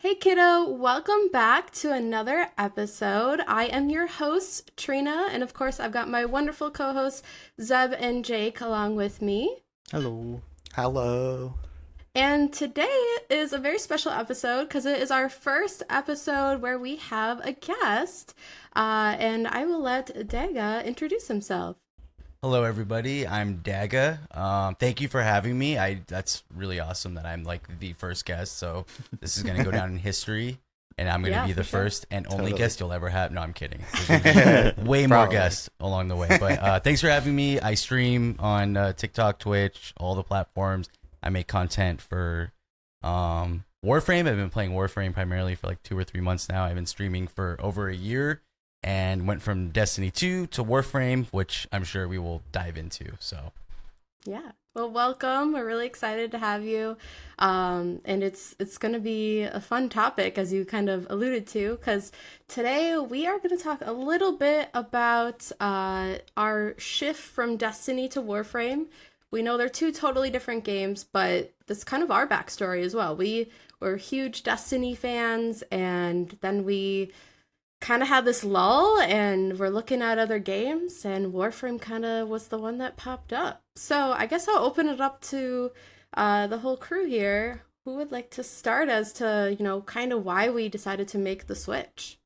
Hey kiddo, welcome back to another episode. I am your host, Trina, and of course, I've got my wonderful co hosts, Zeb and Jake, along with me. Hello. Hello. And today is a very special episode because it is our first episode where we have a guest. And I will let Dagga introduce himself. Hello, everybody. I'm Dagga. Thank you for having me. That's really awesome that I'm like the first guest. So this is gonna go down in history, and I'm gonna Yeah, be for the sure. first and only Totally. guest you'll ever have. No, I'm kidding. There's gonna be way more Probably. guests along the way. But thanks for having me. I stream on TikTok, Twitch, all the platforms. I make content for Warframe. I've been playing Warframe primarily for like 2 or 3 months now. I've been streaming for over a year and went from Destiny 2 to Warframe, which I'm sure we will dive into. So, Yeah. Well, welcome. We're really excited to have you. And it's going to be a fun topic, as you kind of alluded to, because today we are going to talk a little bit about our shift from Destiny to Warframe. We know they're two totally different games, but that's kind of our backstory as well. We were huge Destiny fans, and then we kind of had this lull and we're looking at other games, and Warframe kind of was the one that popped up. So I guess I'll open it up to the whole crew here. Who would like to start as to, kind of why we decided to make the switch?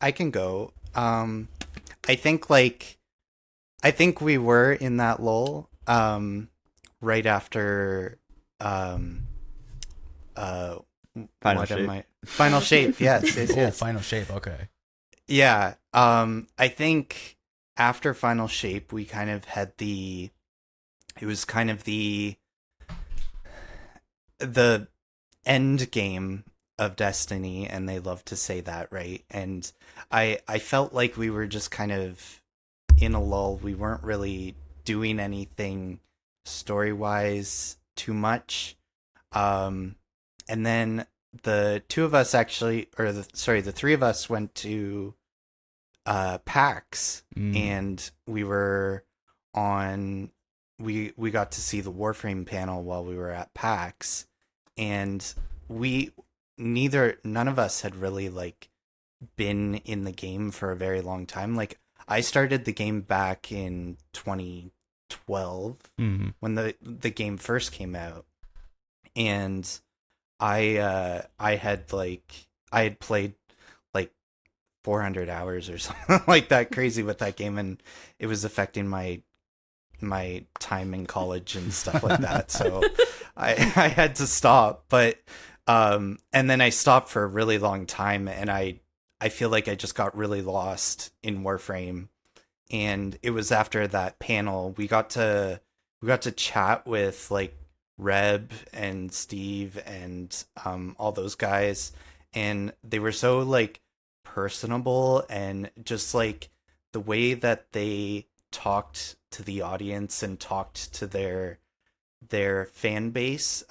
I can go. I think I think we were in that lull right after um uh Final what am shape. I Final Shape, yes, yes, oh, yes. final shape. Okay. Yeah. I think after Final Shape we kind of had it was kind of the end game of Destiny, and they love to say that, right? And I felt like we were just kind of in a lull. We weren't really doing anything story wise too much. And then the two of us actually, or the three of us went to PAX, and we were on. We got to see the Warframe panel while we were at PAX, and we none of us had really like been in the game for a very long time. Like I started the game back in 2012 Mm-hmm. when the game first came out, and I had I had played like 400 hours or something like that crazy with that game, and it was affecting my time in college and stuff like that. So I had to stop, but and then I stopped for a really long time, and I feel like I just got really lost in Warframe. And it was after that panel we got to chat with like Reb and Steve and all those guys, and they were so like personable, and just like the way that they talked to the audience and talked to their fan base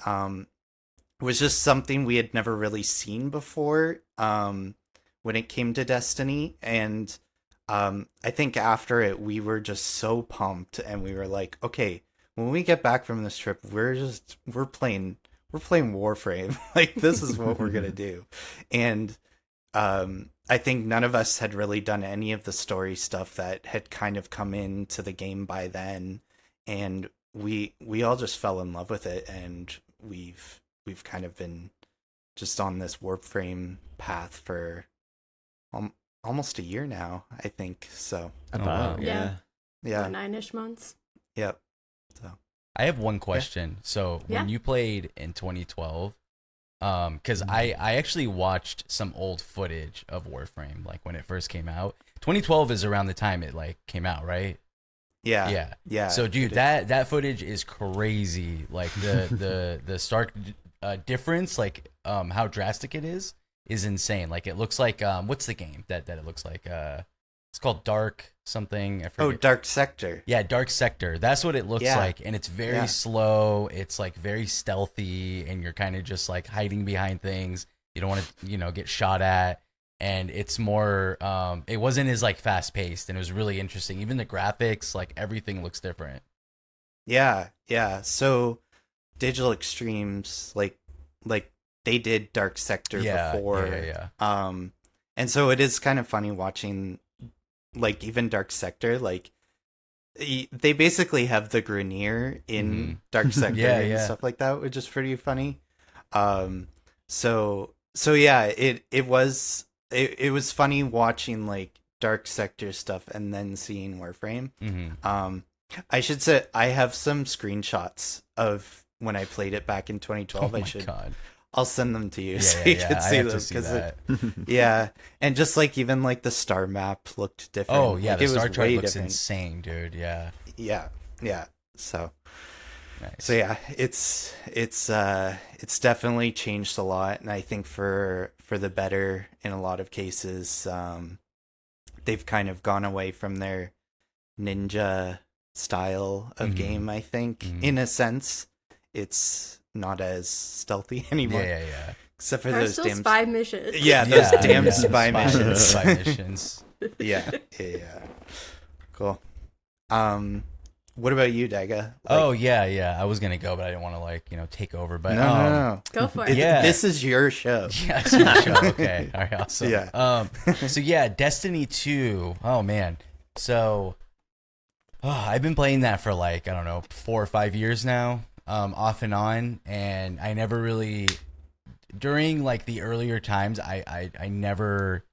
was just something we had never really seen before when it came to Destiny. And I think after it we were just so pumped, and we were like, okay, when we get back from this trip, we're playing Warframe. Like this is what we're gonna do. And I think none of us had really done any of the story stuff that had kind of come into the game by then, and we all just fell in love with it, and we've kind of been just on this Warframe path for almost a year now, I think. So About, wow. yeah. yeah, 9-ish months. yep. So I have one question. So Yeah. when you played in 2012, because I actually watched some old footage of Warframe, like when it first came out. 2012 is around the time it like came out, right? yeah, Yeah. yeah. So dude, that footage is crazy. Like the stark difference, like how drastic it is insane. Like it looks like what's the game that it looks like? It's called Dark something. I Oh, forget. Dark Sector. Yeah, Dark Sector. That's what it looks Yeah. like, and it's very Yeah. slow. It's like very stealthy, and you're kind of just like hiding behind things. You don't want to, get shot at, and it's more. It wasn't as like fast paced, and it was really interesting. Even the graphics, like everything looks different. Yeah, yeah. So Digital Extremes, like they did Dark Sector before. Yeah. And so it is kind of funny watching, like, even Dark Sector, like, they basically have the Grenier in Dark Sector and stuff like that, which is pretty funny. So yeah, it was funny watching like Dark Sector stuff and then seeing Warframe. I should say I have some screenshots of when I played it back in 2012. God. I'll send them to you so you can see them because yeah, and just like even like the star map looked different. Oh yeah, like, the star chart looks different. insane, dude. Yeah. So Nice. So yeah, it's definitely changed a lot, and I think for the better in a lot of cases. They've kind of gone away from their ninja style of game. I think in a sense, it's not as stealthy anymore. Yeah. Except for There are those still damn spy missions. Yeah, those damn spy missions. Spy missions. Yeah. Cool. What about you, Dagga? Oh yeah. I was gonna go, but I didn't want to like take over. But no. Go for it. Yeah. This is your show. Yeah, it's your show. Okay. All right. Awesome. Yeah. So yeah, Destiny 2. Oh man. So, I've been playing that for like I don't know 4 or 5 years now, off and on, and I never really during like the earlier times I never.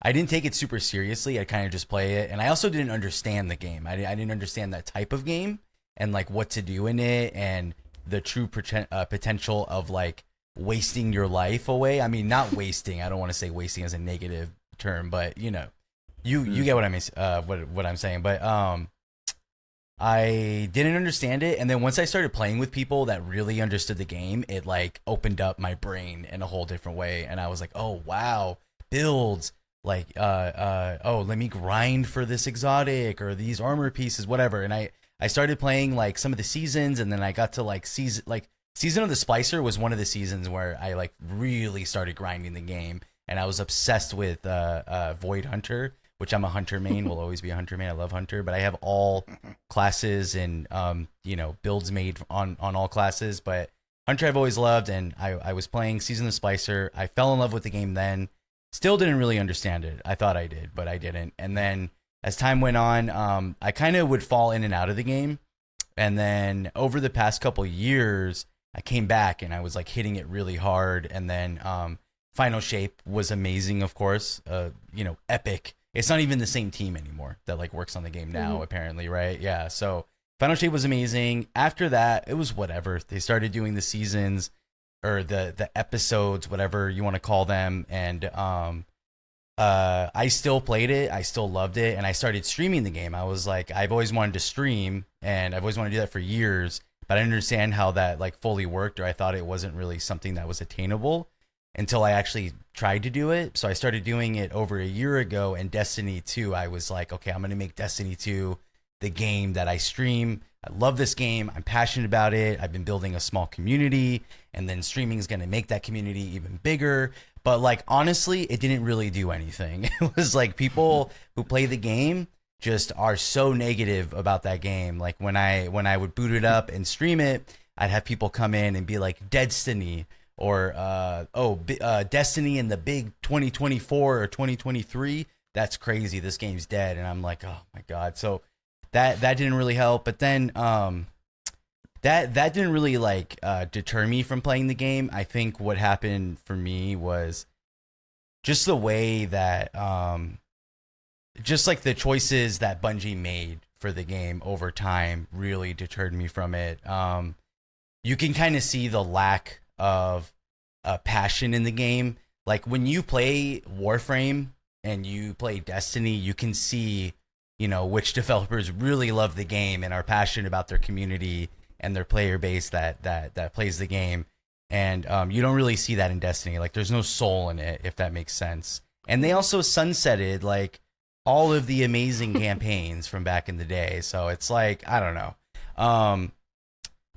I didn't take it super seriously. I kind of just play it. And I also didn't understand the game. I didn't understand that type of game and like what to do in it and the true potential of like wasting your life away. I mean, not wasting. I don't want to say wasting as a negative term, but you get what I mean, what I'm saying. But I didn't understand it. And then once I started playing with people that really understood the game, it like opened up my brain in a whole different way. And I was like, oh, wow, builds. Like let me grind for this exotic or these armor pieces, whatever. And I started playing like some of the seasons, and then I got to like season of the Splicer was one of the seasons where I like really started grinding the game, and I was obsessed with Void Hunter, which I'm a Hunter main, will always be a Hunter main. I love Hunter, but I have all classes and builds made on all classes. But Hunter I've always loved, and I was playing Season of the Splicer. I fell in love with the game then. Still didn't really understand it. I thought I did, but I didn't. And then as time went on, I kind of would fall in and out of the game. And then over the past couple years, I came back and I was like hitting it really hard. And then Final Shape was amazing, of course. Epic. It's not even the same team anymore that like works on the game now, apparently, right? Yeah. So Final Shape was amazing. After that, it was whatever. They started doing the seasons or the episodes, whatever you want to call them, and I still played it, I still loved it, and I started streaming the game. I was like, I've always wanted to stream, and I've always wanted to do that for years, but I didn't understand how that like fully worked, or I thought it wasn't really something that was attainable until I actually tried to do it. So I started doing it over a year ago, and Destiny 2, I was like, okay, I'm going to make Destiny 2 the game that I stream. I love this game. I'm passionate about it. I've been building a small community, and then streaming is going to make that community even bigger. But like, honestly, it didn't really do anything. It was like people who play the game just are so negative about that game. Like when I would boot it up and stream it, I'd have people come in and be like, Destiny, or Destiny in the big 2024 or 2023. That's crazy. This game's dead. And I'm like, oh my God. So that didn't really help. But then that didn't really like deter me from playing the game. I think what happened for me was just the way that just like the choices that Bungie made for the game over time really deterred me from it. You can kind of see the lack of passion in the game. Like when you play Warframe and you play Destiny, you can see which developers really love the game and are passionate about their community and their player base that plays the game. And you don't really see that in Destiny. Like there's no soul in it, if that makes sense. And they also sunsetted like all of the amazing campaigns from back in the day. So it's like, I don't know.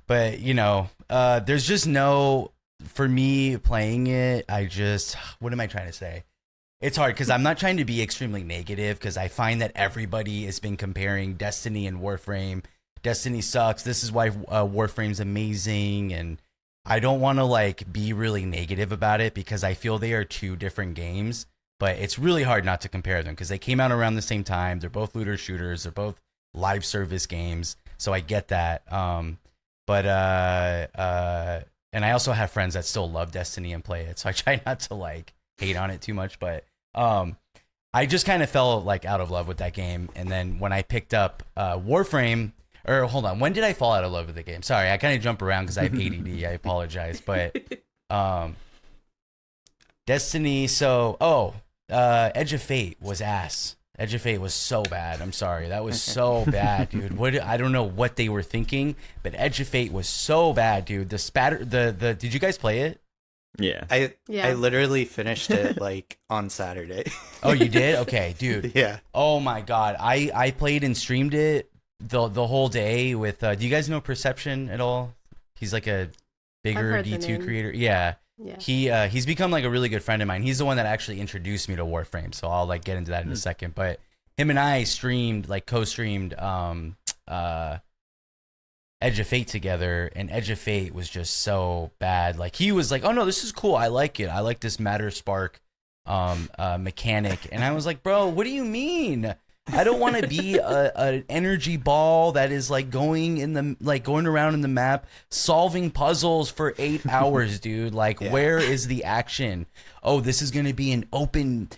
But there's just no, for me playing it, what am I trying to say? It's hard because I'm not trying to be extremely negative, because I find that everybody has been comparing Destiny and Warframe. Destiny sucks. This is why Warframe's amazing. And I don't want to like be really negative about it because I feel they are two different games, but it's really hard not to compare them because they came out around the same time. They're both looter shooters. They're both live service games. So I get that. But and I also have friends that still love Destiny and play it. So I try not to like hate on it too much, but I just kind of fell like out of love with that game. And then when I picked up Warframe, or hold on, when did I fall out of love with the game? Sorry, I kind of jump around because I have ADD. I apologize, but Destiny. So Edge of Fate was ass. Edge of Fate was so bad. I'm sorry, that was so bad, dude. I don't know what they were thinking, but Edge of Fate was so bad, dude. The spatter, the did you guys play it? Yeah. I literally finished it like on Saturday. Oh, you did? Okay, dude. Yeah. Oh my god, I played and streamed it the whole day with. Do you guys know Perception at all? He's like a bigger D2 creator. Yeah. He's become like a really good friend of mine. He's the one that actually introduced me to Warframe, so I'll like get into that in a second. But him and I streamed, like co-streamed Edge of Fate together, and Edge of Fate was just so bad. Like he was like, "Oh no, this is cool. I like it. I like this Matter Spark mechanic." And I was like, "Bro, what do you mean? I don't want to be an energy ball that is like going around in the map solving puzzles for 8 hours, dude. Like, where is the action? Oh, this is gonna be an open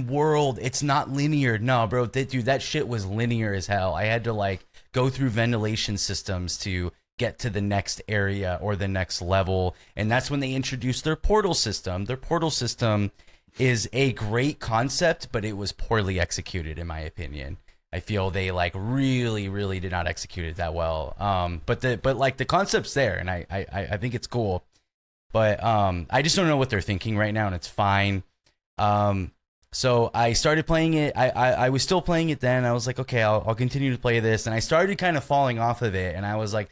world. It's not linear. No, bro, dude, that shit was linear as hell. I had to like go through ventilation systems to get to the next area or the next level, and that's when they introduced their portal system. Their portal system is a great concept, but it was poorly executed in my opinion. I feel they like really did not execute it that well. But like the concept's there, and I think it's cool. But I just don't know what they're thinking right now, and it's fine. So I started playing it. I was still playing it then. I was like, okay, I'll continue to play this, and I started kind of falling off of it, and I was like,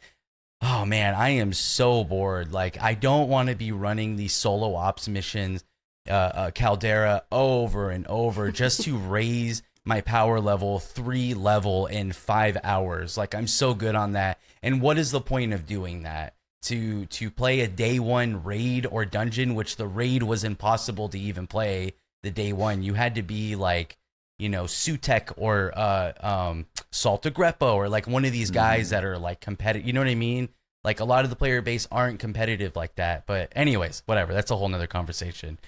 oh man, I am so bored. Like I don't want to be running these solo ops missions, Caldera over and over just to raise my power level 3 level in 5 hours. Like I'm so good on that. And what is the point of doing that? To play a day one raid or dungeon, which the raid was impossible to even play the day one. You had to be like, you know, Sutek or Salta Greppo or like one of these guys that are like competitive. You know what I mean? Like a lot of the player base aren't competitive like that. But anyways, whatever. That's a whole nother conversation.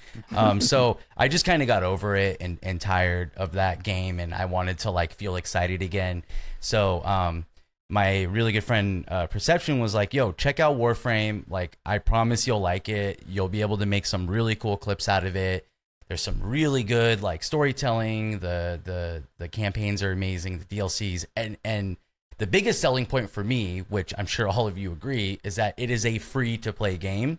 So I just kind of got over it and tired of that game, and I wanted to like feel excited again. So my really good friend Perception was like, yo, check out Warframe. Like I promise you'll like it. You'll be able to make some really cool clips out of it. There's some really good like storytelling. The campaigns are amazing. The DLCs and the biggest selling point for me, which I'm sure all of you agree, is that it is a free to play game.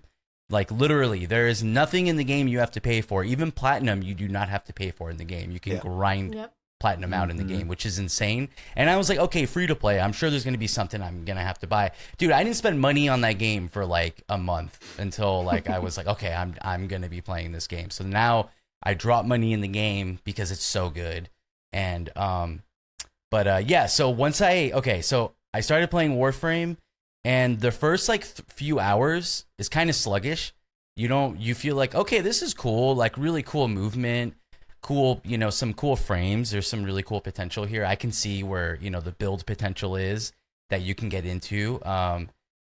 Like literally, there is nothing in the game you have to pay for. Even platinum, you do not have to pay for in the game. You can grind platinum out in the game, which is insane. And I was like, okay, free to play. I'm sure there's going to be something I'm going to have to buy. Dude, I didn't spend money on that game for like a month until like I was like, okay, I'm going to be playing this game. So now I drop money in the game because it's so good. And so so I started playing Warframe, and the first like few hours is kind of sluggish. You feel like, okay, this is cool, like really cool movement, cool, you know, some cool frames. There's some really cool potential here. I can see where, you know, the build potential is that you can get into.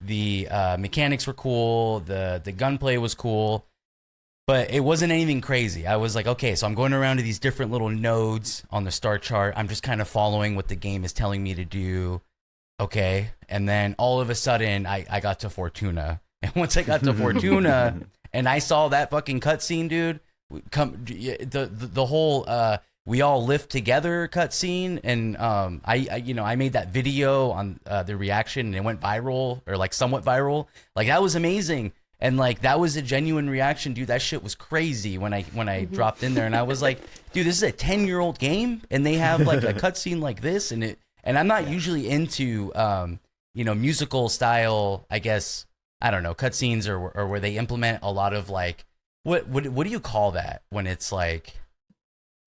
The mechanics were cool, the gunplay was cool. But it wasn't anything crazy. I was like, okay, so I'm going around to these different little nodes on the star chart. I'm just kind of following what the game is telling me to do. Okay. And then all of a sudden, I got to Fortuna. And once I got to Fortuna and I saw that fucking cutscene, dude, the whole we all live together cutscene. And I made that video on the reaction, and it went viral, or like somewhat viral. Like that was amazing. And like that was a genuine reaction, dude. That shit was crazy when I dropped in there, and I was like, dude, this is a 10-year-old game, and they have like a cutscene like this, and I'm not usually into musical style, I guess, I don't know, cutscenes or where they implement a lot of like what do you call that when it's like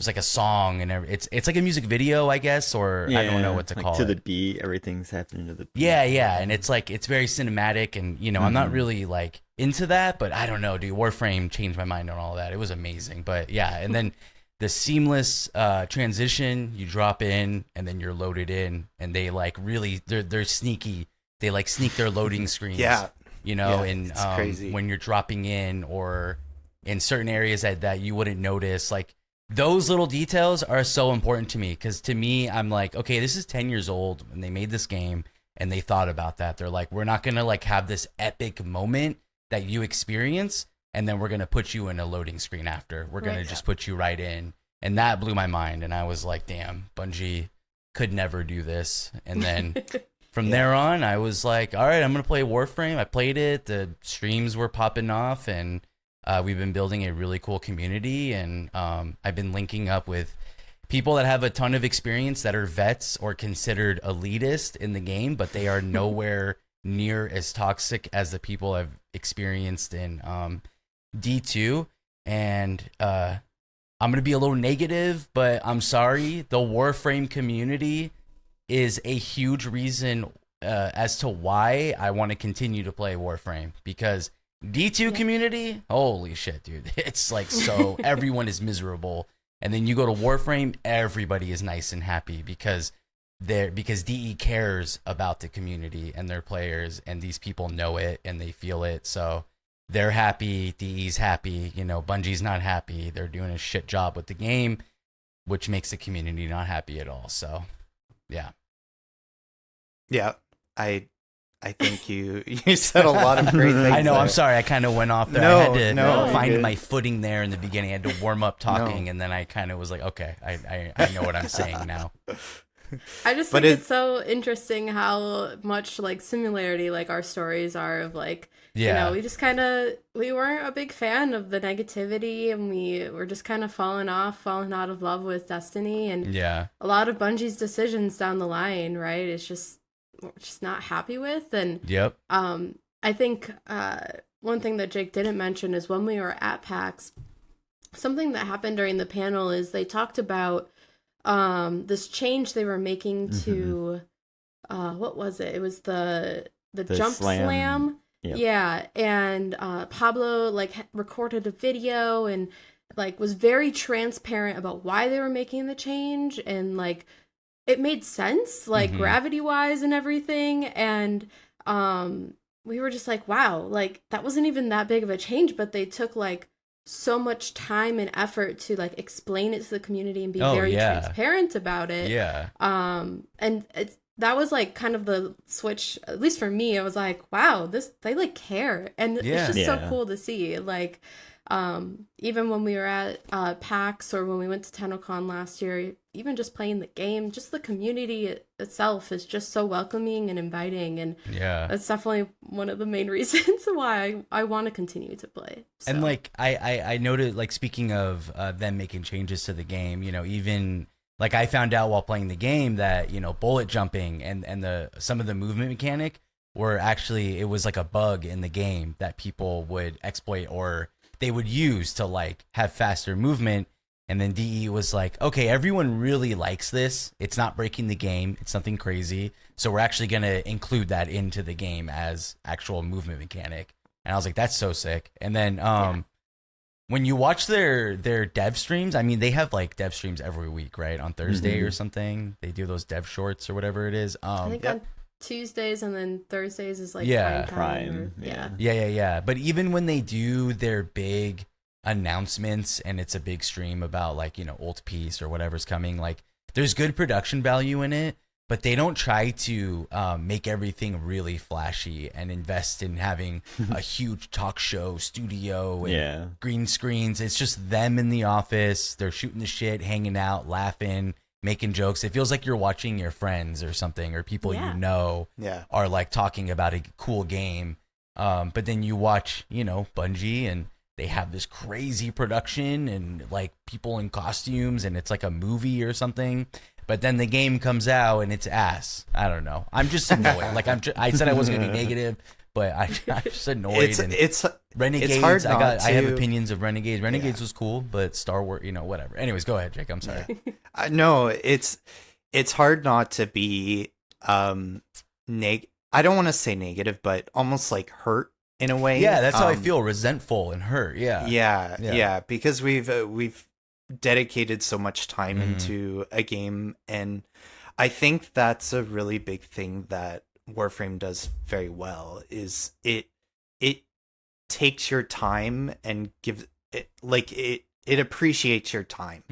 There's like a song and it's like a music video, I guess, or I don't know what to like call to it. the beat, everything's happening to the beat. Yeah, and it's like it's very cinematic, and I'm not really like into that, but I don't know, dude. Warframe changed my mind on all that. It was amazing, but yeah, and then the seamless transition, you drop in, and then you're loaded in, and they like really they're sneaky. They like sneak their loading screens. Yeah. And it's crazy. when you're dropping in or in certain areas that you wouldn't notice, like those little details are so important to me, because to me, I'm like, okay, this is 10 years old and they made this game and they thought about that. They're like, we're not going to like have this epic moment that you experience and then we're going to put you in a loading screen after. We're going to just put you right in. And that blew my mind. And I was like, damn, Bungie could never do this. And then from there on, I was like, all right, I'm going to play Warframe. I played it. The streams were popping off, and we've been building a really cool community. And I've been linking up with people that have a ton of experience that are vets or considered elitist in the game, but they are nowhere near as toxic as the people I've experienced in D2. And I'm going to be a little negative, but I'm sorry. The Warframe community is a huge reason as to why I want to continue to play Warframe, because D2 community, holy shit, dude. It's like, so everyone is miserable. And then you go to Warframe, everybody is nice and happy because DE cares about the community and their players, and these people know it and they feel it. So they're happy, DE's happy, Bungie's not happy. They're doing a shit job with the game, which makes the community not happy at all. So yeah. Yeah, I think you said a lot of great things. I know. there. I'm sorry. I kind of went off there. No, I had to no, find you're good. my footing there in the beginning. I had to warm up talking, and then I kind of was like, okay, I know what I'm saying now. I just But think it's so interesting how much like similarity like our stories are of like, Yeah. we just we weren't a big fan of the negativity, and we were just kind of falling out of love with Destiny, and Yeah. a lot of Bungie's decisions down the line, right? It's just we're just not happy with. And Yep. I think one thing that Jake didn't mention is when we were at PAX, something that happened during the panel is they talked about this change they were making to what was it? It was the jump slam. Yep. Yeah, and Pablo like recorded a video and like was very transparent about why they were making the change, and like it made sense, like gravity wise and everything. And we were just like, wow, like that wasn't even that big of a change, but they took like so much time and effort to like explain it to the community and be very transparent about it. Yeah. And that was like kind of the switch, at least for me. I was like, wow, they like care, and it's just so cool to see. Like even when we were at PAX or when we went to TennoCon last year, even just playing the game, just the community itself is just so welcoming and inviting, and that's definitely one of the main reasons why I want to continue to play. So. And like I noted, like speaking of them making changes to the game, even like I found out while playing the game that bullet jumping and some of the movement mechanic were actually, it was like a bug in the game that people would exploit or they would use to like have faster movement. And then DE was like, okay, everyone really likes this. It's not breaking the game. It's nothing crazy. So we're actually going to include that into the game as actual movement mechanic. And I was like, that's so sick. And then when you watch their dev streams, I mean, they have like dev streams every week, right? On Thursday or something. They do those dev shorts or whatever it is. I think on Tuesdays, and then Thursdays is like Prime. Yeah. But even when they do their big announcements and it's a big stream about like Ult Peace or whatever's coming, like there's good production value in it, but they don't try to make everything really flashy and invest in having a huge talk show studio and green screens. It's just them in the office. They're shooting the shit, hanging out, laughing, making jokes. It feels like you're watching your friends or something, or people are like talking about a cool game. But then you watch Bungie, and they have this crazy production and like people in costumes, and it's like a movie or something. But then the game comes out and it's ass. I don't know. I'm just annoyed. Like I said, I wasn't gonna be negative, but I'm just annoyed. It's Renegades. hard not I have to. opinions of Renegades. Renegades Yeah. was cool, but Star Wars, whatever. Anyways, go ahead, Jake. I'm sorry. No, it's hard not to be I don't want to say negative, but almost like hurt in a way. Yeah, that's how I feel. Resentful and hurt. Yeah. Yeah, because we've dedicated so much time Mhm. into a game, and I think that's a really big thing that Warframe does very well. Is it takes your time and gives it it appreciates your time.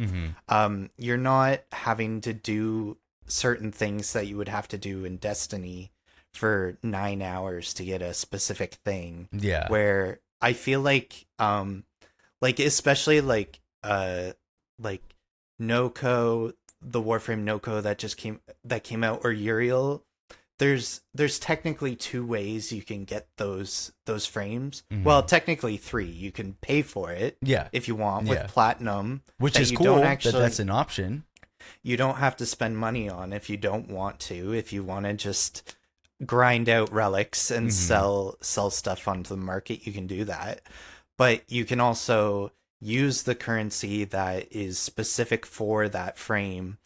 You're not having to do certain things that you would have to do in Destiny for 9 hours to get a specific thing. Yeah. Where I feel like especially like Noko, the Warframe Noko that came out, or Uriel, there's technically 2 ways you can get those frames. Mhm. Well, technically 3. You can pay for it Yeah. if you want with Yeah. platinum, Which that is you cool. don't actually, that's an option. you don't have to spend money on if you don't want to. If you want to just grind out relics and Mhm. sell stuff onto the market, you can do that. But you can also use the currency that is specific for that frame,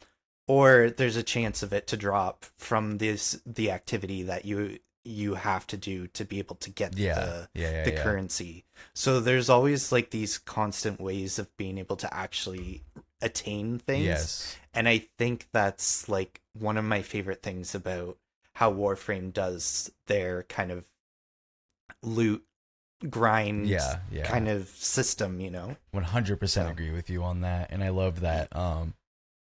or there's a chance of it to drop from the activity that you have to do to be able to get Yeah. the currency. So there's always like these constant ways of being able to actually attain things. Yes. And I think that's like one of my favorite things about how Warframe does their kind of loot grind Yeah. kind of system, 100% So. agree with you on that, and I love that.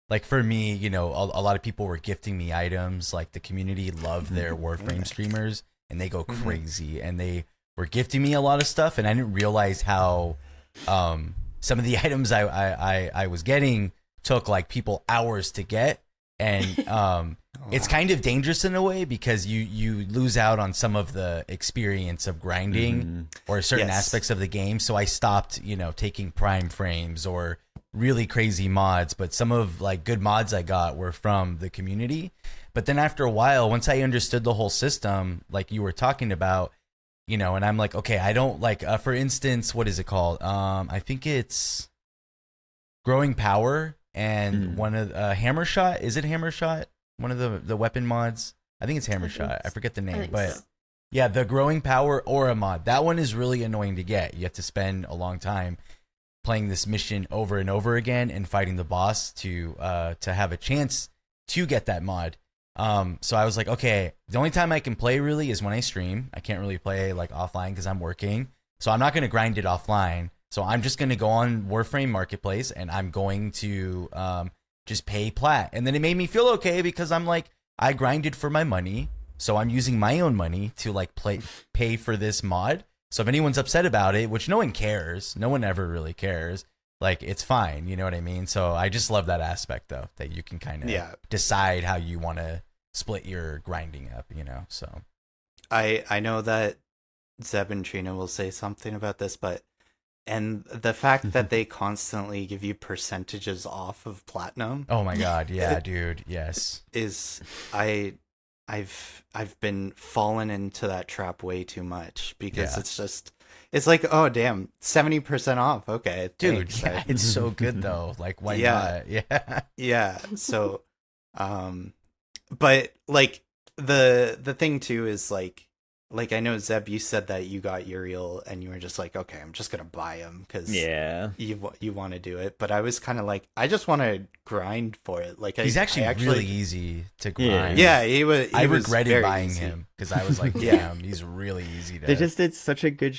Like for me, a lot of people were gifting me items. Like the community loved their Warframe streamers, and they go crazy, and they were gifting me a lot of stuff, and I didn't realize how some of the items I was getting took like people hours to get, and it's kind of dangerous in a way because you lose out on some of the experience of grinding or certain Yes. aspects of the game. So I stopped, taking prime frames or really crazy mods, but some of like good mods I got were from the community. But then after a while, once I understood the whole system, like you were talking about, and I'm like, okay, I don't like, for instance, what is it called? I think it's Growing Power and one of Hammer Shot. Is it Hammer Shot? One of the weapon mods. I think it's Hammer Shot. I forget the name, but so. yeah, the Growing Power Aura mod. That one is really annoying to get. You have to spend a long time playing this mission over and over again and fighting the boss to have a chance to get that mod. So I was like, okay, the only time I can play really is when I stream. I can't really play like offline because I'm working. So I'm not going to grind it offline. So I'm just going to go on Warframe Marketplace and I'm going to just pay plat. And then it made me feel okay because I'm like, I grinded for my money. So I'm using my own money to like pay for this mod. So if anyone's upset about it, which no one cares, no one ever really cares, like it's fine. You know what I mean? So I just love that aspect though, that you can kind of decide how you want to split your grinding up, so. I know that Zeb and Trina will say something about this, and the fact that they constantly give you percentages off of platinum. Oh my god, yeah, dude, yes. Is I've been fallen into that trap way too much because it's like, oh damn, 70% off. Okay, dude, thanks. yeah, it's so good though. Like why not? Yeah. Yeah. So but like the thing too is like I know Zeb, you said that you got Uriel and you were just like, okay, I'm just gonna buy him because you want to do it. But I was kind of like, I just want to grind for it. Like he's actually really easy to grind. Yeah, he was. I regretted buying him because I was like, damn, he's really easy to. They just did such a good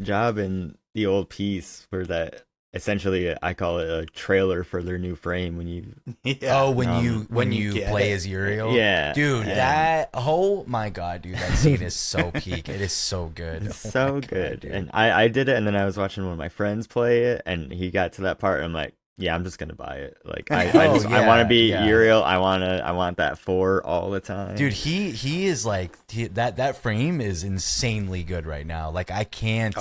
job in the old piece where that. Essentially, I call it a trailer for their new frame when you. Yeah. Oh, when you play as Uriel. Yeah, dude, that oh my god, dude, that scene is so peak. It is so good. It's so good, God, and I did it, and then I was watching one of my friends play it, and he got to that part, and I'm like, yeah, I'm just gonna buy it. Like I want to be Uriel. I want that 4 all the time. Dude, he is like that frame is insanely good right now. Like I can't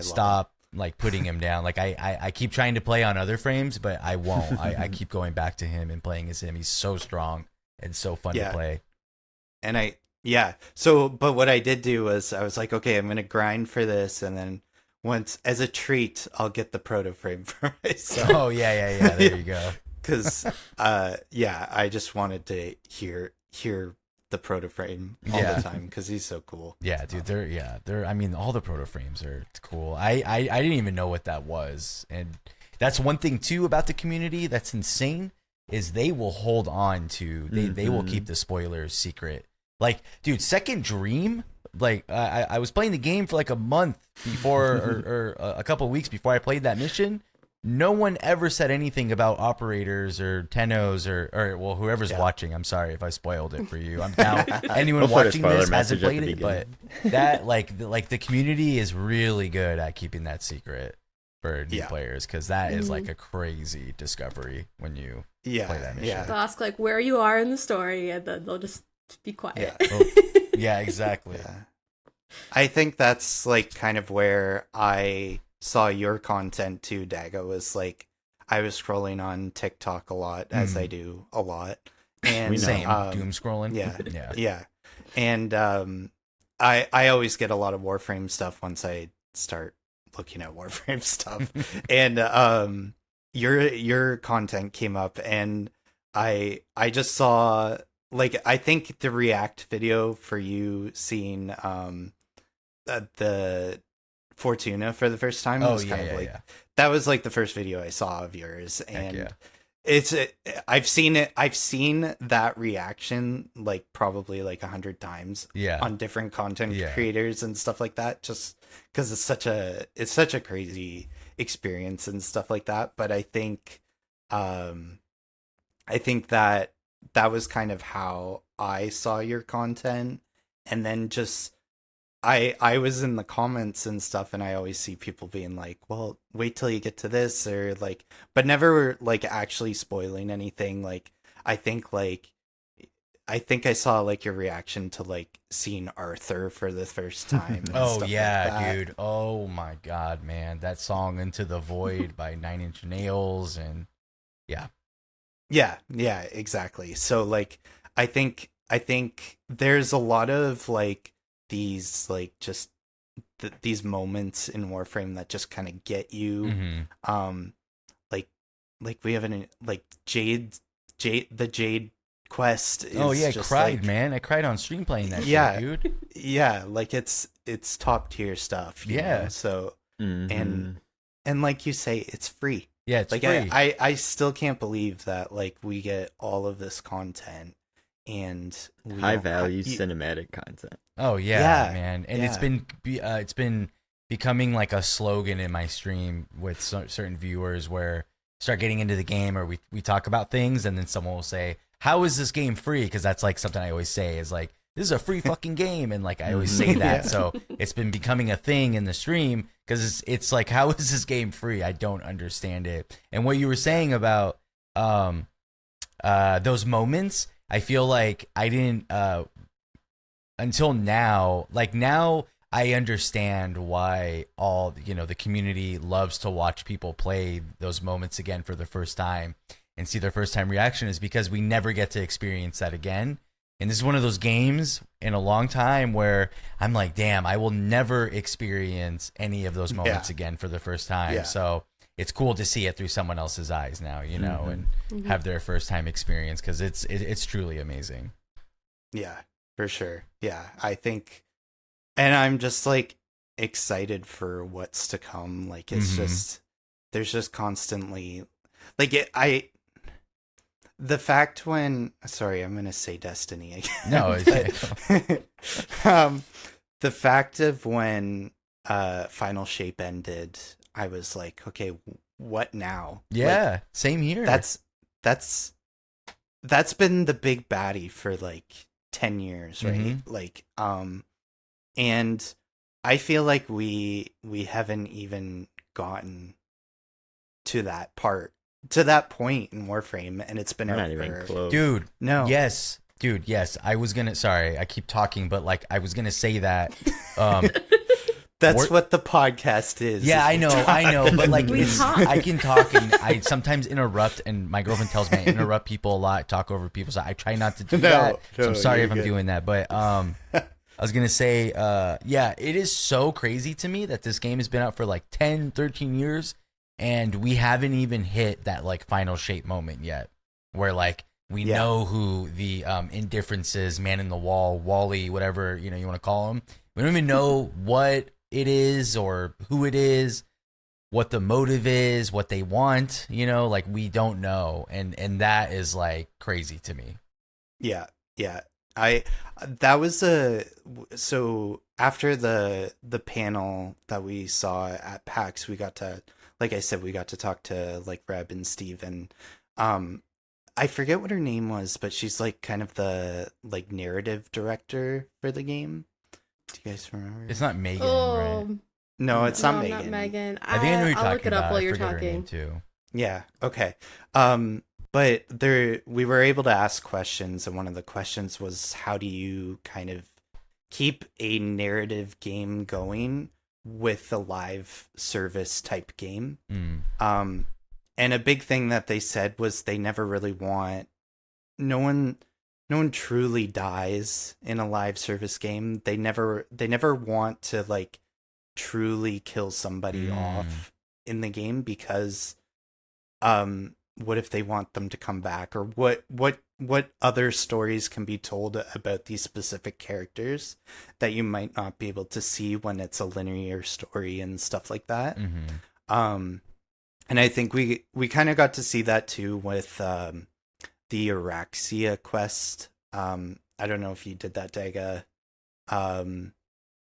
stop. Like putting him down. Like I keep trying to play on other frames, but I won't. I keep going back to him and playing as him. He's so strong and so fun to play. And Yeah. So, but what I did do was I was like, okay, I'm gonna grind for this, and then once as a treat, I'll get the proto frame for myself. Oh yeah. There you go. Because, yeah, I just wanted to hear the proto frame all Yeah. the time because he's so cool. Yeah, dude. They're. I mean, all the proto frames are cool. I didn't even know what that was, and that's one thing too about the community that's insane is they will hold on to they will keep the spoilers secret. Like, dude, Second Dream. Like, I was playing the game for like a month before, or a couple of weeks before I played that mission. No one ever said anything about operators or Tenos or well, whoever's watching. I'm sorry if I spoiled it for you. I'm down. Anyone We'll put a watching spoiler this hasn't message at played the it, but that like the community is really good at keeping that secret for new players because that is like a crazy discovery when you play that mission. They'll ask like where you are in the story, and then they'll just be quiet. Yeah, exactly. Yeah. I think that's like kind of where I saw your content too, Dagga, was like I was scrolling on TikTok a lot, as I do a lot. And Same doom scrolling. Yeah. And I always get a lot of Warframe stuff once I start looking at Warframe stuff. And your content came up and I just saw like I think the React video for you seeing the Fortuna for the first time was kind of like that was like the first video I saw of yours, and it's I've seen that reaction like probably like 100 times on different content creators and stuff like that, just because it's such a crazy experience and stuff like that. But I think that was kind of how I saw your content, and then just I was in the comments and stuff, and I always see people being like, well, wait till you get to this, or like, but never like actually spoiling anything. Like I think I saw like your reaction to like seeing Arthur for the first time. Oh yeah, dude. Oh my god, man. That song Into the Void by 9 Inch Nails, and yeah, exactly. So like I think there's a lot of like these like just these moments in Warframe that just kind of get you. Like we have an like the Jade quest is I just cried, like, man. I cried on stream playing that shit, dude. Yeah, like it's top tier stuff, you know? So and like you say, it's free. Yeah, it's like free. I still can't believe that like we get all of this content and high value cinematic content. Oh yeah, man. And it's been becoming like a slogan in my stream with certain viewers where start getting into the game, or we talk about things, and then someone will say, how is this game free? Because that's like something I always say is like, this is a free fucking game, and like I always say that. So it's been becoming a thing in the stream because it's like, how is this game free? I don't understand it. And what you were saying about those moments, I feel like I didn't until now. Like now I understand why all the community loves to watch people play those moments again for the first time and see their first time reaction, is because we never get to experience that again. And this is one of those games in a long time where I'm like, damn, I will never experience any of those moments again for the first time. Yeah. So it's cool to see it through someone else's eyes now, and have their first time experience, because it's truly amazing. Yeah, for sure. Yeah, I think, and I'm just like excited for what's to come. Like it's just there's just constantly like the fact when sorry, I'm gonna say Destiny again. No, the fact of when Final Shape ended, I was like, okay, what now? Yeah, like, same here. That's been the big baddie for like 10 years, right? Like and I feel like we haven't even gotten to that point in Warframe, and it's been not even close. Dude. No. Yes. Dude, yes. I was gonna sorry, I keep talking, but like I was gonna say that That's what the podcast is. Yeah, I know, but like We talk. I can talk and I sometimes interrupt, and my girlfriend tells me I interrupt people a lot, talk over people, so I try not to do that. So I'm sorry if I'm doing that, but I was gonna say, yeah, it is so crazy to me that this game has been out for like 10, 13 years, and we haven't even hit that like final shape moment yet, where like we know who the Indifference is, Man in the Wall, Wally, whatever you want to call him. We don't even know what it is or who it is, what the motive is, what they want, like we don't know, and that is like crazy to me. Yeah. So after the panel that we saw at PAX, we got to, like I said, we got to talk to like Reb and Steve, and I forget what her name was, but she's like kind of the like narrative director for the game. Do you guys remember? It's not Megan, Oh, right? No, it's not no, Megan. not Megan. I think I know who you're I'll talking look it up about. while I you're forget her name, talking. too. Yeah, okay. But we were able to ask questions, and one of the questions was, how do you kind of keep a narrative game going with a live service type game? And a big thing that they said was they never really want no one truly dies in a live service game. They never want to like truly kill somebody off in the game, because what if they want them to come back, or what other stories can be told about these specific characters that you might not be able to see when it's a linear story and stuff like that. And I think we kind of got to see that too with the Araxia quest. I don't know if you did that, Dagga,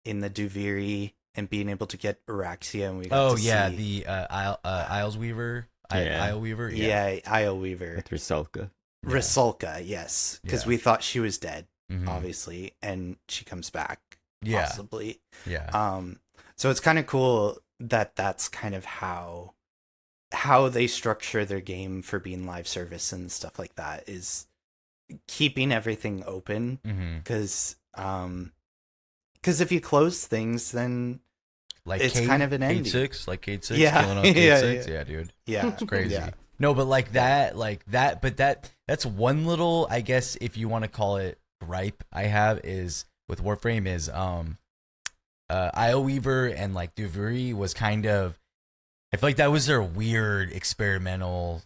in the Duviri, and being able to get Araxia, and we got to see... the Isles Weaver. Isle Weaver? Yeah, Isle Weaver. With Rusalka. Yeah. Rusalka, yes. Because we thought she was dead, Mm-hmm. obviously, and she comes back, Yeah. possibly. Yeah. So it's kind of cool that that's kind of how they structure their game for being live service and stuff like that, is keeping everything open, because if you close things, then Like it's Cade, kind of an ending. Cade 6, like Cade 6, Yeah. killing off Cade Yeah, 6. yeah. Yeah, dude. Yeah, It's crazy. Yeah. No, but like that, but that's one little, I guess, if you want to call it gripe I have is with Warframe is Isle Weaver and like Duviri was kind of, I feel like that was their weird experimental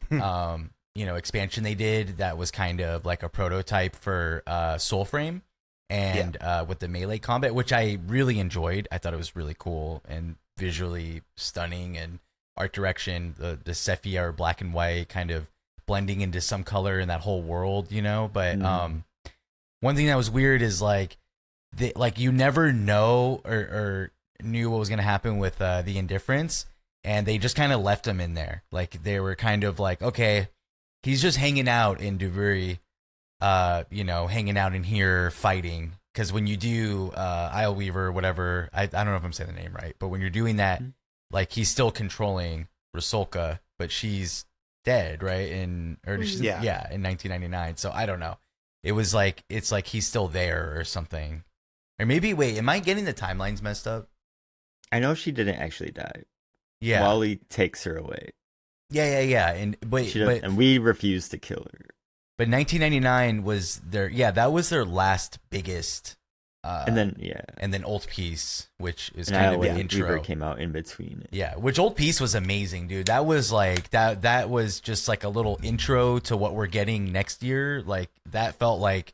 expansion they did that was kind of like a prototype for Soulframe, and with the melee combat, which I really enjoyed. I thought it was really cool and visually stunning, and art direction, the sepia or black and white kind of blending into some color in that whole world, but one thing that was weird is like you never know or knew what was going to happen with the Indifference, and they just kind of left him in there. Like they were kind of like, okay, he's just hanging out in Duviri, hanging out in here fighting. Because when you do Isle Weaver or whatever, I don't know if I'm saying the name right, but when you're doing that, like he's still controlling Rusalka, but she's dead, right? In 1999. So I don't know. It was like it's like he's still there or something. Or maybe wait, am I getting the timelines messed up? I know she didn't actually die. Yeah. Wally takes her away. Yeah. And And we refuse to kill her. But 1999 was that was their last biggest and then Old Peace, which is and kind of the the intro. Weaver came out in between. Yeah, which Old Peace was amazing, dude. That was like that was just like a little intro to what we're getting next year. Like that felt like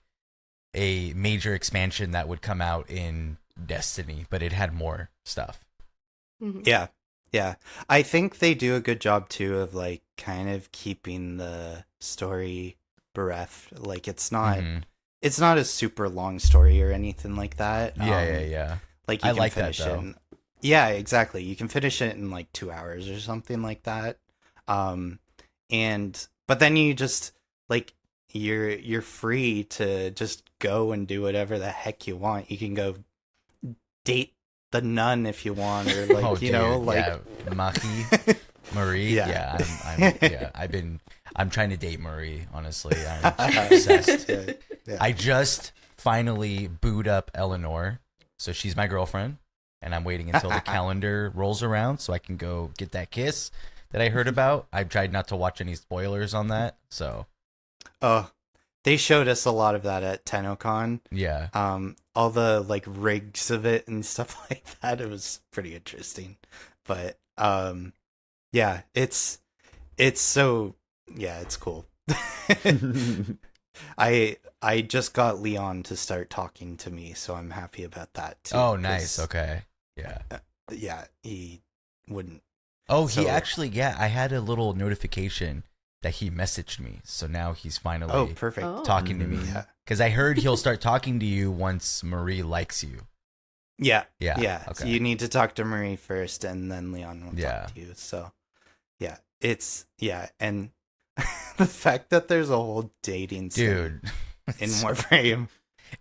a major expansion that would come out in Destiny, but it had more stuff. Yeah. I think they do a good job too of like kind of keeping the story bereft. Like it's not a super long story or anything like that. Yeah. Like you I can like finish that, it. though. Yeah, exactly. You can finish it in like 2 hours or something like that. But then you just like you're free to just go and do whatever the heck you want. You can go date the nun if you want, or like Maki, Marie. Yeah. I'm trying to date Marie. Honestly, I'm obsessed. Yeah. I just finally booed up Eleanor, so she's my girlfriend. and I'm waiting until the calendar rolls around so I can go get that kiss that I heard about. I tried not to watch any spoilers on that, so. Oh, they showed us a lot of that at TennoCon. Yeah. All the like rigs of it and stuff like that. It was pretty interesting, but yeah, it's so yeah, it's cool. I just got Leon to start talking to me, so I'm happy about that too. Oh, nice. Okay. Yeah. Yeah, he wouldn't. Oh, So- he actually, yeah, I had a little notification that he messaged me. So now he's finally Oh, perfect. Oh. talking to me. Yeah. Because I heard he'll start talking to you once Marie likes you. Yeah. Yeah. Yeah. Okay. So you need to talk to Marie first, and then Leon will Yeah. talk to you. So, yeah, and the fact that there's a whole dating scene Dude. in Warframe.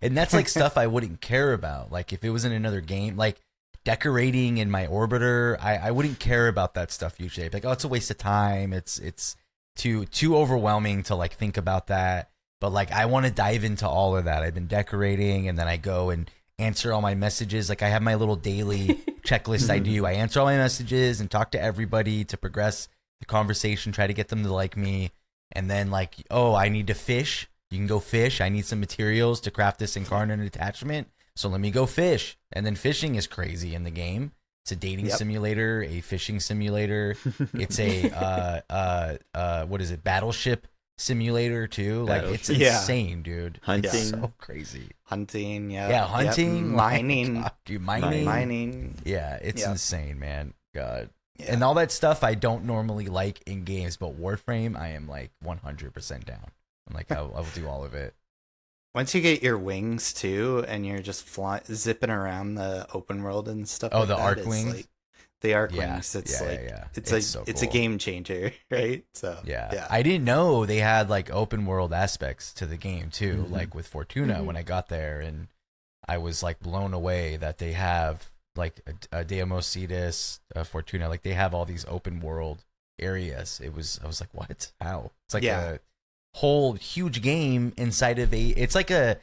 And that's like stuff I wouldn't care about. Like if it was in another game, like decorating in my orbiter, I wouldn't care about that stuff usually. I'd be like, oh, it's a waste of time. It's too overwhelming to like think about that. But like I want to dive into all of that. I've been decorating, and then I go and answer all my messages. Like I have my little daily checklist I do. I answer all my messages and talk to everybody to progress the conversation, try to get them to like me. And then like, oh, I need to fish. You can go fish. I need some materials to craft this incarnate attachment. So let me go fish. And then fishing is crazy in the game. It's a dating Yep. simulator, a fishing simulator. It's a what is it? Battleship simulator too. Like it's Battleship. Yeah. insane, dude. Hunting. It's so crazy. Hunting, yeah. Yeah, Yep, hunting, mining. God, dude, mining. Mining. Yeah, it's Yep. insane, man. God. Yeah. And all that stuff I don't normally like in games, but Warframe I am like 100% down. I'm like, I will do all of it. Once you get your wings too, and you're just zipping around the open world and stuff. Oh, like the that, arc it's wings? like, the arc Yeah, wings. It's yeah, like yeah. it's It's a so it's a cool. game changer, right? So Yeah. I didn't know they had like open world aspects to the game too, Mhm. like with Fortuna when I got there, and I was like blown away that they have like a Deimos Cetus, Fortuna, like they have all these open world areas. I was like, what? How? It's like Yeah. a whole huge game inside of it's like a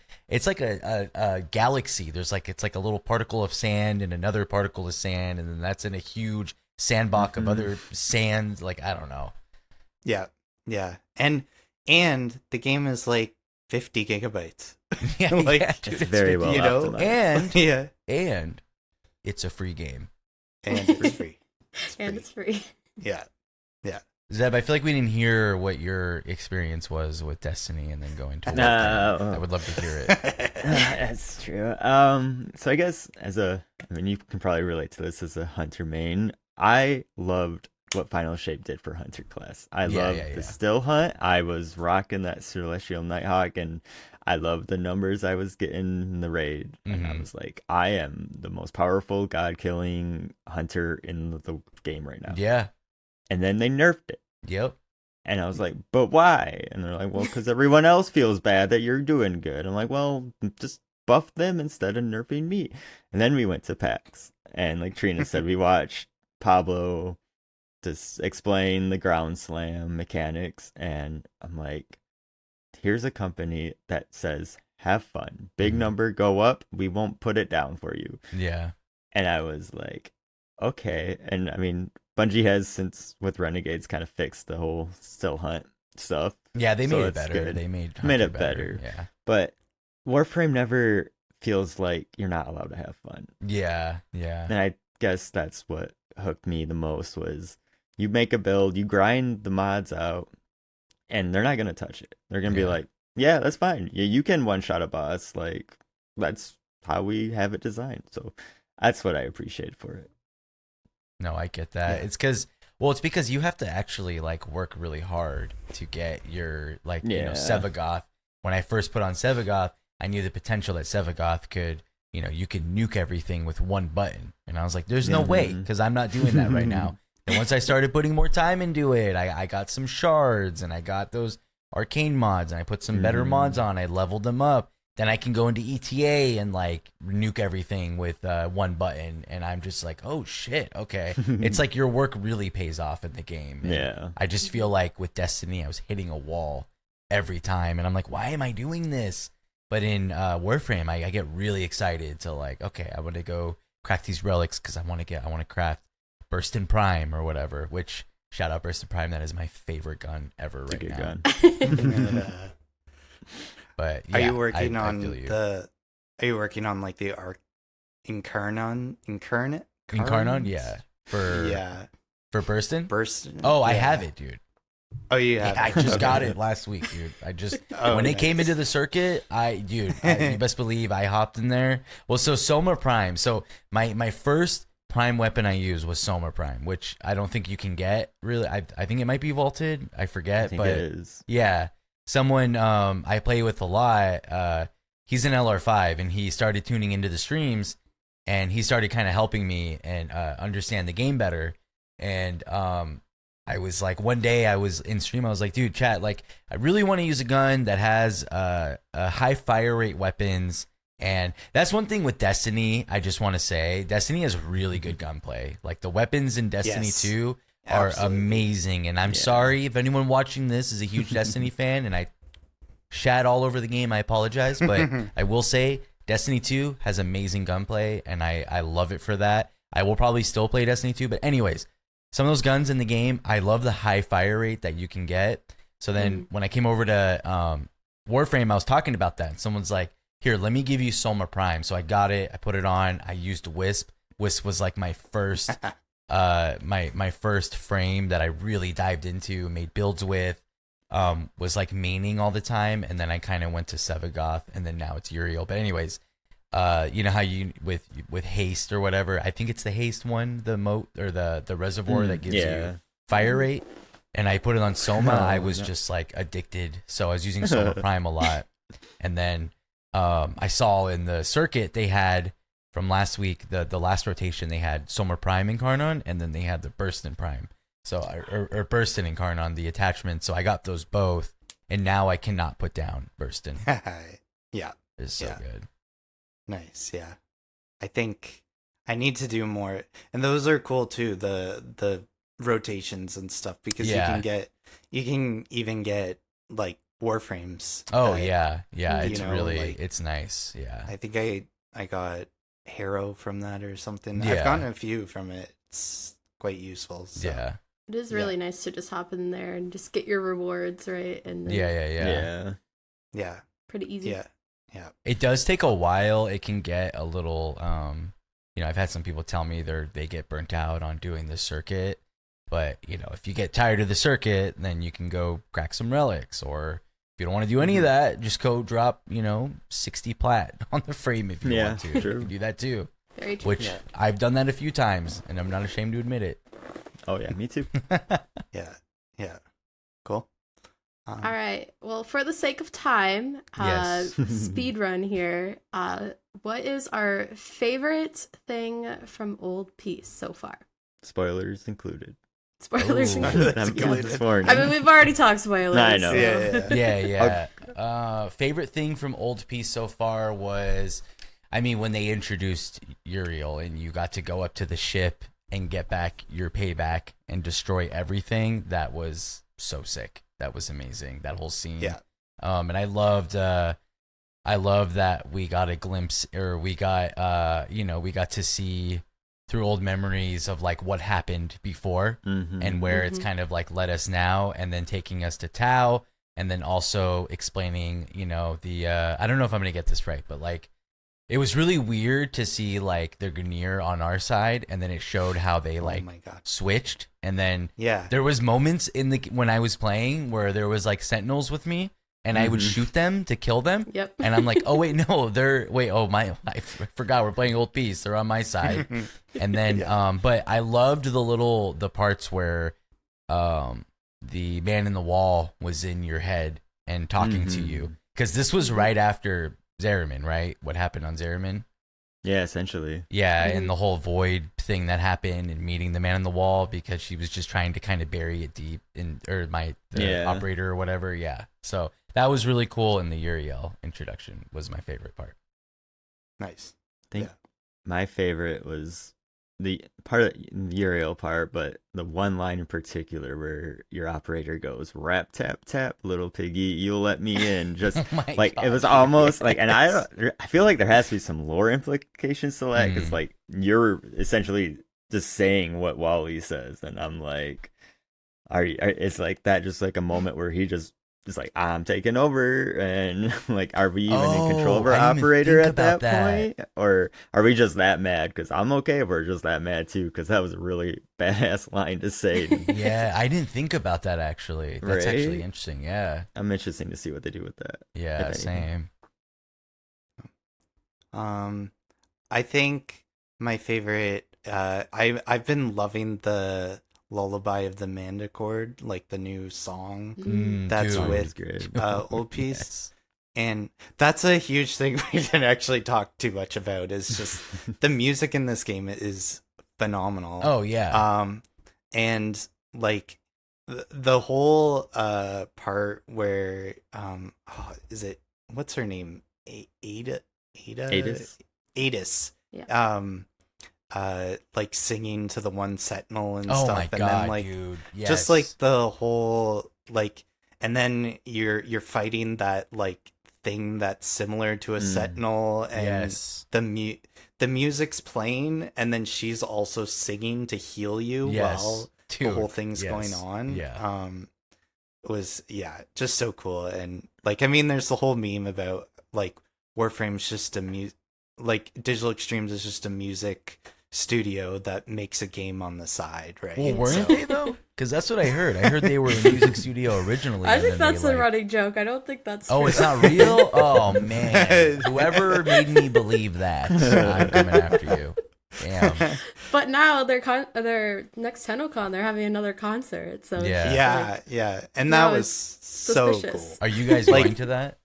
galaxy. There's like, it's like a little particle of sand and another particle of sand, and then that's in a huge sandbox of other sand. Like, I don't know. yeah, and the game is like 50 gigabytes. Yeah, Like, yeah, It's dude, very well you know, optimized. and Yeah, and it's a free game. and it's free. And it's free. Yeah, Zeb, I feel like we didn't hear what your experience was with Destiny, and then going to No. Warframe. I would love to hear it. That's true. So I guess I mean, you can probably relate to this as a hunter main. I loved what Final Shape did for hunter class. I loved the still hunt. I was rocking that Celestial Nighthawk, and I loved the numbers I was getting in the raid. And I was like, I am the most powerful god killing hunter in the game right now. Yeah. And then they nerfed it. Yep. And I was like, but why? And they're like, well, because everyone else feels bad that you're doing good. I'm like, well, just buff them instead of nerfing me. And then we went to PAX. And like Trina said, we watched Pablo just explain the ground slam mechanics. And I'm like, here's a company that says, have fun. Big number, go up. We won't put it down for you. Yeah. And I was like, okay. And I mean, Bungie has since with Renegades kind of fixed the whole still hunt stuff. Yeah, they So made it it's better. good. They made Made Hunter it better. Yeah. But Warframe never feels like you're not allowed to have fun. Yeah. Yeah. And I guess that's what hooked me the most was you make a build, you grind the mods out, and they're not going to touch it. They're going to be Yeah. like, yeah, that's fine. You can one-shot a boss. Like, that's how we have it designed. So that's what I appreciate for it. No, I get that. Yeah. It's because you have to actually like work really hard to get your like Yeah. Sevagoth. When I first put on Sevagoth, I knew the potential that Sevagoth could, you could nuke everything with one button. And I was like, there's no way, because I'm not doing that right now. And once I started putting more time into it, I got some shards and I got those arcane mods and I put some better mods on. I leveled them up. Then I can go into ETA and like nuke everything with one button. And I'm just like, oh shit, okay. It's like your work really pays off in the game. And Yeah. I just feel like with Destiny, I was hitting a wall every time. And I'm like, why am I doing this? But in Warframe, I get really excited to like, okay, I want to go crack these relics because I want to craft Burstin Prime or whatever. Which shout out Burstin Prime, that is my favorite gun ever right now. But yeah, are you working I on feel you. Are you working on like the Incarnon? Yeah, for Burstin. Burstin. Oh, I Yeah. have it, dude. Oh, you have. I it. just Okay. got it last week, dude. I just Oh, when it nice. came into the circuit, you best believe I hopped in there. Well, so Soma Prime. So my first Prime weapon I used was Soma Prime, which I don't think you can get really. I think it might be vaulted. I forget, I think but it is. yeah, someone I play with a lot. He's an LR5, and he started tuning into the streams, and he started kind of helping me and understand the game better. And I was like, one day I was in stream, I was like, dude, chat, like, I really want to use a gun that has a high fire rate weapons. And that's one thing with Destiny, I just want to say, Destiny has really good gunplay. Like, the weapons in Destiny Yes. 2 are Absolutely. amazing. And I'm sorry if anyone watching this is a huge Destiny fan, and I shat all over the game, I apologize. But I will say, Destiny 2 has amazing gunplay, and I love it for that. I will probably still play Destiny 2, but anyways, some of those guns in the game, I love the high fire rate that you can get. So then when I came over to Warframe, I was talking about that. And someone's like, here, let me give you Soma Prime. So I got it. I put it on. I used Wisp. Wisp was like my first my first frame that I really dived into, made builds with, was like maining all the time. And then I kind of went to Sevagoth, and then now it's Uriel. But anyways, you know how you with haste or whatever, I think it's the haste one, the moat or the reservoir that gives you fire rate, and I put it on Soma. I was just like addicted, so I was using Soma Prime a lot. And then I saw in the circuit they had from last week, the last rotation, they had Soma Prime Incarnon, and then they had the Burstin Prime, so or Burstin Incarnon, the attachment. So I got those both, and now I cannot put down Burstin. Yeah. It's so good. Nice. Yeah. I think I need to do more, and those are cool too. The rotations and stuff, because you can even get like warframes. Oh that, yeah, you it's know, really like, it's nice. Yeah, I think I got Harrow from that or something. Yeah. I've gotten a few from it. It's quite useful. So. yeah, It is really nice to just hop in there and just get your rewards, right? And then yeah. Yeah. pretty easy. Yeah. Yeah. It does take a while. It can get a little, I've had some people tell me they get burnt out on doing the circuit, but if you get tired of the circuit, then you can go crack some relics, or if you don't want to do any of that, just go drop, 60 plat on the frame if you want to. True. You can do that too, Very true. which I've done that a few times, and I'm not ashamed to admit it. Oh yeah, me too. Yeah. Yeah. Cool. All right. Well, for the sake of time, Yes. speed run here. What is our favorite thing from Old Peace so far? Spoilers included. Spoilers. Ooh. included. I'm Included. this morning. I mean, we've already talked spoilers. I know. so- Yeah. Yeah. Favorite thing from Old Peace so far was, when they introduced Uriel and you got to go up to the ship and get back your payback and destroy everything. That was so sick. That was amazing. That whole scene. Yeah. And I loved that we got a glimpse, or we got we got to see through old memories of like what happened before, and where it's kind of like led us now, and then taking us to Tau, and then also explaining, the I don't know if I'm gonna get this right, but like it was really weird to see like the Grineer on our side, and then it showed how they like oh my god. switched, and then Yeah. there was moments when I was playing where there was like sentinels with me, and I would shoot them to kill them. Yep. And I'm like, oh wait, no, I forgot we're playing Old Peace. They're on my side. And then, but I loved the parts where, the man in the wall was in your head and talking to you, because this was right after Zariman, right? What happened on Zariman? Yeah, essentially. Yeah, and the whole void thing that happened, and meeting the man in the wall because she was just trying to kind of bury it deep the operator or whatever. Yeah, so that was really cool. And the Uriel introduction was my favorite part. Nice. I think my favorite was the part of the Uriel part, but the one line in particular where your operator goes, "Rap tap tap, little piggy, you'll let me in." Just Oh my like it God, was almost like, and yes. I feel like there has to be some lore implications to that because Mm. like you're essentially just saying what Wally says, and I'm like, it's like that, just like a moment where he just like, I'm taking over, and like, are we even in control of Oh, our I didn't even operator think at about that that. point, or are we just that mad? Because I'm okay if we're just that mad too, because that was a really badass line to say, Yeah, I didn't think about that actually. That's actually right? interesting. Yeah. I'm interested to see what they do with that, if Yeah, anything. same. Um, I think my favorite. I've been loving the Lullaby of the Manticore, like the new song that's Song Dude. is with great. Old Piece, Yes. and that's a huge thing we didn't actually talk too much about. Is just the music in this game is phenomenal. Oh yeah. Um, and like the whole part where is it, what's her name, Ada Adis. Adis, Yeah. like singing to the one sentinel and Oh stuff, my and then God, like dude. just like Yes. the whole like, and then you're fighting that like thing that's similar to a Mm. sentinel, and Yes. the music's playing, and then she's also singing to heal you Yes. while the whole Dude. thing's going Yes. on. Yeah. Was, yeah, just so cool. And like, I mean, there's the whole meme about like Warframe's just like Digital Extremes is just a music studio that makes a game on the side, right? Well, weren't So they though? Because that's what I heard. I heard they were a music studio originally, I and think then that's they a like. running joke. I don't think that's Oh, true. it's not real? Oh man. Whoever made me believe that, I'm coming after you. Damn. But now their next TennoCon, they're having another concert, so it's Yeah. just yeah, like yeah, and that now was it's so suspicious. cool. Are you guys Like- going to that?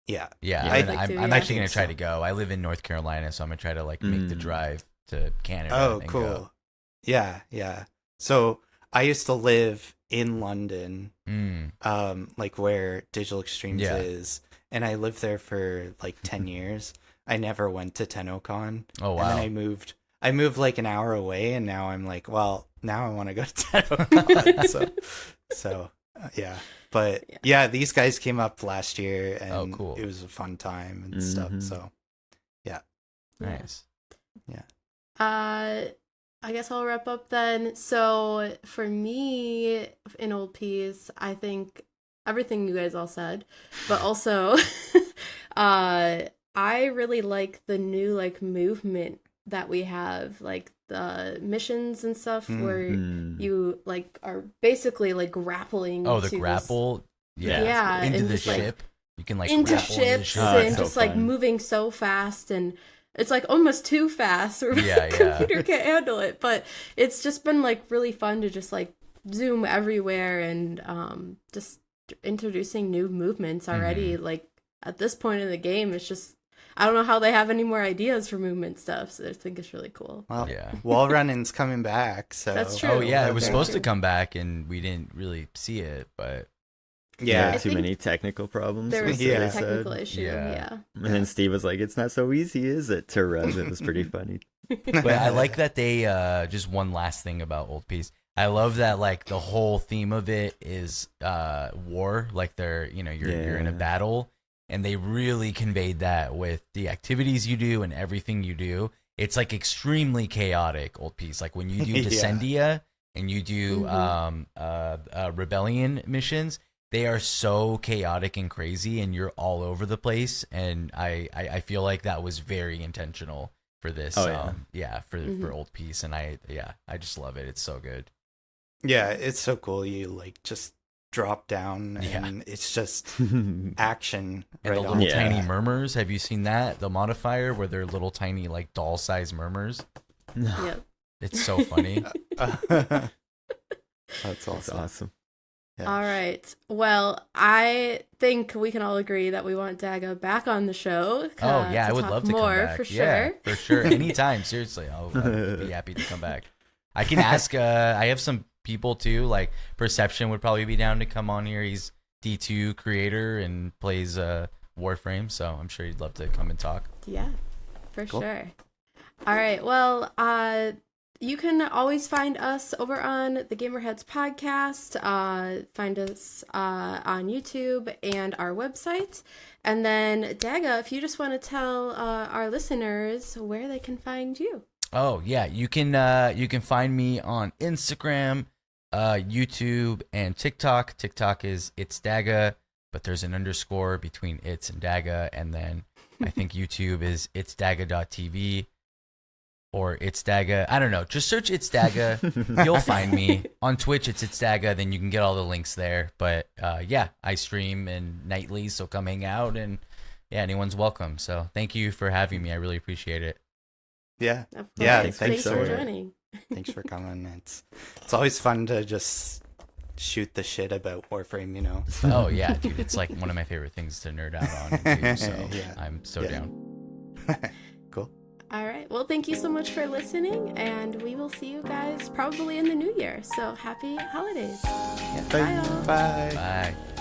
Yeah, Yeah, Yeah, I'm, I'd gonna, like I'm, to, I'm yeah. actually I gonna think try so. to go. I live in North Carolina, so I'm gonna try to like make the drive to Canada. Oh, and cool. Go. Yeah, yeah. So I used to live in London, Mm. like where Digital Extremes Yeah. is, and I lived there for like 10 years. I never went to TennoCon. Oh And then wow. I moved like an hour away, and now I'm like, well, now I want to go to TennoCon. Yeah. But Yeah. yeah, these guys came up last year, and Oh, cool. it was a fun time and stuff. Mhm. So Yeah. Nice. I guess I'll wrap up then. So for me, in Old Peas, I think everything you guys all said, but also, I really like the new like movement that we have, like the missions and stuff, where Mm. you like are basically like grappling. Oh, the to this- grapple. Yeah, Yeah, Into and the just, like, ship. You can like into grapple into the ships ship. Oh, it's and so just like fun. moving so fast, and it's like almost too fast where Yeah, my yeah. computer can't handle it. But it's just been like really fun to just like zoom everywhere and just introducing new movements already. Mm-hmm. Like at this point in the game, it's just I don't know how they have any more ideas for movement stuff. So I think it's really cool. well, Yeah. wall running's coming back. So That's true. Oh yeah, it was Very supposed true. to come back, and we didn't really see it, but Yeah, I Too think many technical problems. There was what Yeah. a they said. technical issue. Yeah. Yeah. And then Steve was like, "It's not so easy, is it?" To run. It was pretty funny. but I like that they just one last thing about Old Peace. I love that like the whole theme of it is war, like they're you're in a Yeah. battle, and they really conveyed that with the activities you do and everything you do. It's like extremely chaotic, Old Peace. Like when you do Yeah. Descendia and you do rebellion missions, they are so chaotic and crazy, and you're all over the place. And I feel like that was very intentional for this. Oh, yeah. For Mhm. Old Peace, and I just love it. It's so good. yeah, it's so cool. You like just drop down, Yeah. and it's just action And right the on. little Yeah. tiny murmurs. Have you seen that? The modifier where they're little tiny like doll-sized murmurs. Yep. It's so funny. That's That's awesome. awesome. Yeah. All right. Well, I think we can all agree that we want Dagga back on the show. Oh yeah, I to would talk love to more come back. for Yeah, sure. for sure. Anytime. Seriously, I'd be happy to come back. I can ask. I have some people too. Like Perception would probably be down to come on here. He's D2 creator and plays Warframe, so I'm sure he'd love to come and talk. Yeah, for Cool. sure. All right. Well, you can always find us over on the Gamerheads podcast. Find us on YouTube and our website. And then, Dagga, if you just want to tell our listeners where they can find you. Oh yeah, you can find me on Instagram, YouTube, and TikTok. TikTok is It's Dagga, but there's an underscore between It's and Dagga, and then I think YouTube is It's Dagga.tv or It's Dagga. I don't know. Just search It's Dagga. You'll find me. On Twitch, It's Dagga. Then you can get all the links there. But yeah, I stream and nightly, so come hang out, and yeah, anyone's welcome. So thank you for having me. I really appreciate it. Yeah. Of Yeah, course. thanks for for- joining. Thanks for coming. It's always fun to just shoot the shit about Warframe, you know. So. Oh yeah, dude, it's like one of my favorite things to nerd out on too. So Yeah. I'm so Yeah. down. Cool. All right. Well, thank you so much for listening, and we will see you guys probably in the new year. So happy holidays. Yeah. Bye, all. Bye. Bye.